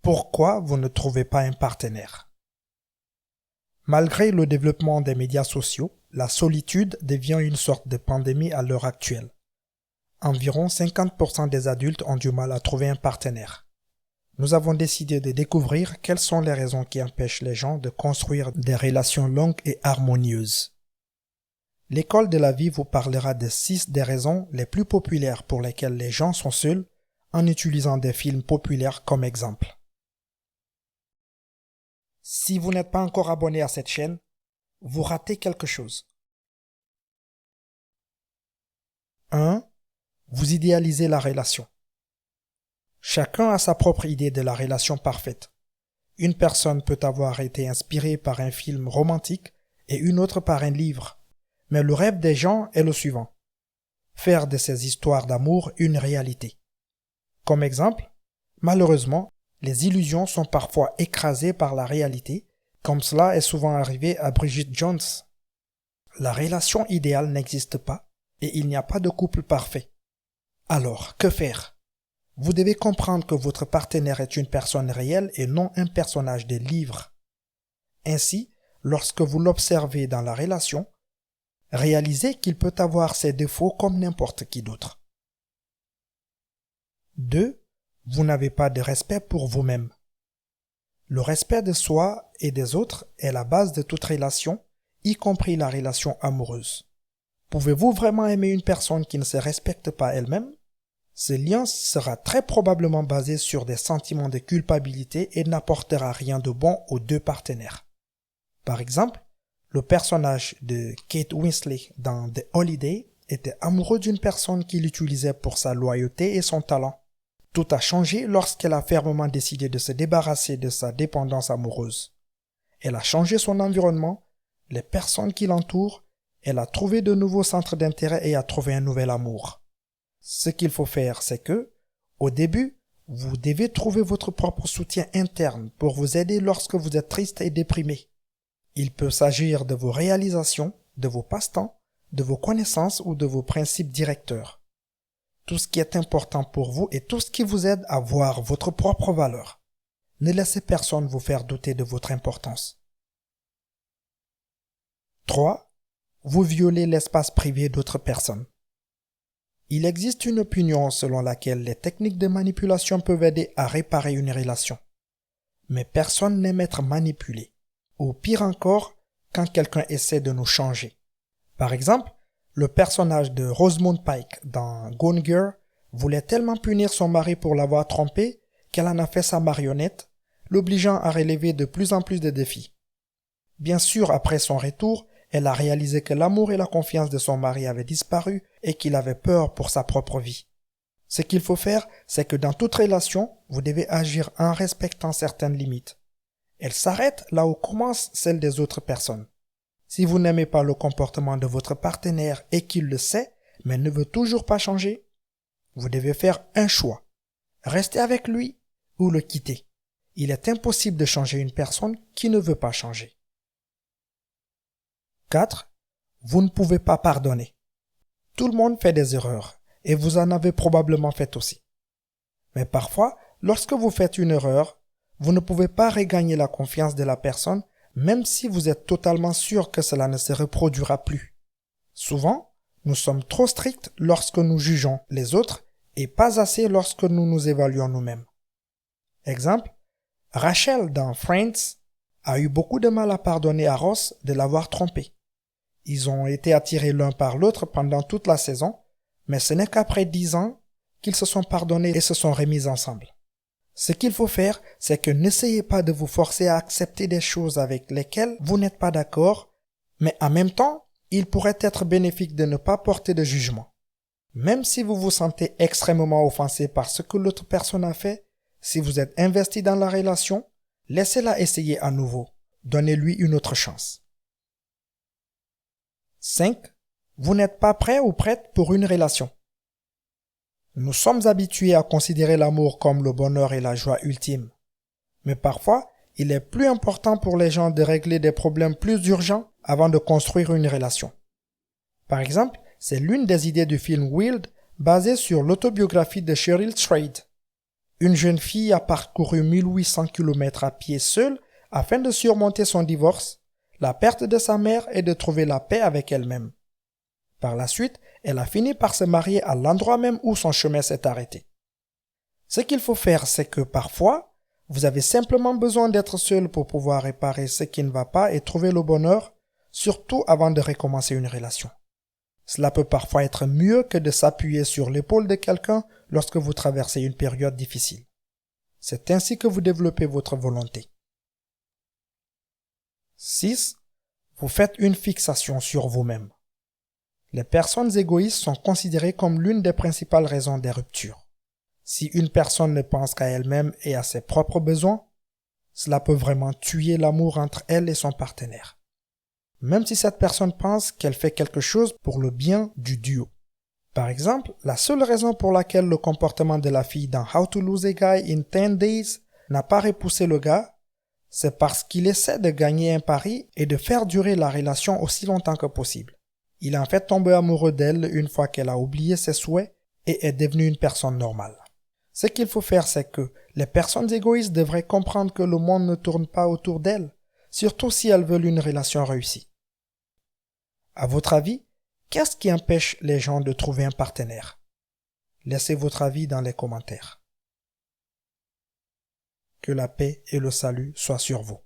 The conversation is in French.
Pourquoi vous ne trouvez pas un partenaire? Malgré le développement des médias sociaux, la solitude devient une sorte de pandémie à l'heure actuelle. Environ 50% des adultes ont du mal à trouver un partenaire. Nous avons décidé de découvrir quelles sont les raisons qui empêchent les gens de construire des relations longues et harmonieuses. L'école de la vie vous parlera de 6 des raisons les plus populaires pour lesquelles les gens sont seuls en utilisant des films populaires comme exemple. Si vous n'êtes pas encore abonné à cette chaîne, vous ratez quelque chose. 1. Vous idéalisez la relation. Chacun a sa propre idée de la relation parfaite. Une personne peut avoir été inspirée par un film romantique et une autre par un livre. Mais le rêve des gens est le suivant: faire de ces histoires d'amour une réalité. Comme exemple, malheureusement, les illusions sont parfois écrasées par la réalité, comme cela est souvent arrivé à Bridget Jones. La relation idéale n'existe pas et il n'y a pas de couple parfait. Alors, que faire? Vous devez comprendre que votre partenaire est une personne réelle et non un personnage de livre. Ainsi, lorsque vous l'observez dans la relation, réalisez qu'il peut avoir ses défauts comme n'importe qui d'autre. 2. Vous n'avez pas de respect pour vous-même. Le respect de soi et des autres est la base de toute relation, y compris la relation amoureuse. Pouvez-vous vraiment aimer une personne qui ne se respecte pas elle-même? Ce lien sera très probablement basé sur des sentiments de culpabilité et n'apportera rien de bon aux deux partenaires. Par exemple, le personnage de Kate Winslet dans The Holiday était amoureux d'une personne qu'il utilisait pour sa loyauté et son talent. Tout a changé lorsqu'elle a fermement décidé de se débarrasser de sa dépendance amoureuse. Elle a changé son environnement, les personnes qui l'entourent, elle a trouvé de nouveaux centres d'intérêt et a trouvé un nouvel amour. Ce qu'il faut faire, c'est que, au début, vous devez trouver votre propre soutien interne pour vous aider lorsque vous êtes triste et déprimé. Il peut s'agir de vos réalisations, de vos passe-temps, de vos connaissances ou de vos principes directeurs. Tout ce qui est important pour vous et tout ce qui vous aide à voir votre propre valeur. Ne laissez personne vous faire douter de votre importance. 3. Vous violez l'espace privé d'autres personnes. Il existe une opinion selon laquelle les techniques de manipulation peuvent aider à réparer une relation. Mais personne n'aime être manipulé. Ou pire encore, quand quelqu'un essaie de nous changer. Par exemple, le personnage de Rosamund Pike dans Gone Girl voulait tellement punir son mari pour l'avoir trompé qu'elle en a fait sa marionnette, l'obligeant à relever de plus en plus de défis. Bien sûr, après son retour, elle a réalisé que l'amour et la confiance de son mari avaient disparu et qu'il avait peur pour sa propre vie. Ce qu'il faut faire, c'est que dans toute relation, vous devez agir en respectant certaines limites. Elle s'arrête là où commence celle des autres personnes. Si vous n'aimez pas le comportement de votre partenaire et qu'il le sait, mais ne veut toujours pas changer, vous devez faire un choix. Rester avec lui ou le quitter. Il est impossible de changer une personne qui ne veut pas changer. 4. Vous ne pouvez pas pardonner. Tout le monde fait des erreurs, et vous en avez probablement fait aussi. Mais parfois, lorsque vous faites une erreur, vous ne pouvez pas regagner la confiance de la personne, même si vous êtes totalement sûr que cela ne se reproduira plus. Souvent, nous sommes trop stricts lorsque nous jugeons les autres et pas assez lorsque nous nous évaluons nous-mêmes. Exemple, Rachel dans Friends a eu beaucoup de mal à pardonner à Ross de l'avoir trompé. Ils ont été attirés l'un par l'autre pendant toute la saison, mais ce n'est qu'après 10 ans qu'ils se sont pardonnés et se sont remis ensemble. Ce qu'il faut faire, c'est que n'essayez pas de vous forcer à accepter des choses avec lesquelles vous n'êtes pas d'accord, mais en même temps, il pourrait être bénéfique de ne pas porter de jugement. Même si vous vous sentez extrêmement offensé par ce que l'autre personne a fait, si vous êtes investi dans la relation, laissez-la essayer à nouveau. Donnez-lui une autre chance. 5. Vous n'êtes pas prêt ou prête pour une relation. Nous sommes habitués à considérer l'amour comme le bonheur et la joie ultime. Mais parfois, il est plus important pour les gens de régler des problèmes plus urgents avant de construire une relation. Par exemple, c'est l'une des idées du film Wild basé sur l'autobiographie de Cheryl Strayed. Une jeune fille a parcouru 1800 km à pied seule afin de surmonter son divorce, la perte de sa mère et de trouver la paix avec elle-même. Par la suite, elle a fini par se marier à l'endroit même où son chemin s'est arrêté. Ce qu'il faut faire, c'est que parfois, vous avez simplement besoin d'être seul pour pouvoir réparer ce qui ne va pas et trouver le bonheur, surtout avant de recommencer une relation. Cela peut parfois être mieux que de s'appuyer sur l'épaule de quelqu'un lorsque vous traversez une période difficile. C'est ainsi que vous développez votre volonté. 6. Vous faites une fixation sur vous-même. Les personnes égoïstes sont considérées comme l'une des principales raisons des ruptures. Si une personne ne pense qu'à elle-même et à ses propres besoins, cela peut vraiment tuer l'amour entre elle et son partenaire. Même si cette personne pense qu'elle fait quelque chose pour le bien du duo. Par exemple, la seule raison pour laquelle le comportement de la fille dans How to Lose a Guy in 10 Days n'a pas repoussé le gars, c'est parce qu'il essaie de gagner un pari et de faire durer la relation aussi longtemps que possible. Il est en fait tombé amoureux d'elle une fois qu'elle a oublié ses souhaits et est devenue une personne normale. Ce qu'il faut faire, c'est que les personnes égoïstes devraient comprendre que le monde ne tourne pas autour d'elles, surtout si elles veulent une relation réussie. À votre avis, qu'est-ce qui empêche les gens de trouver un partenaire? Laissez votre avis dans les commentaires. Que la paix et le salut soient sur vous.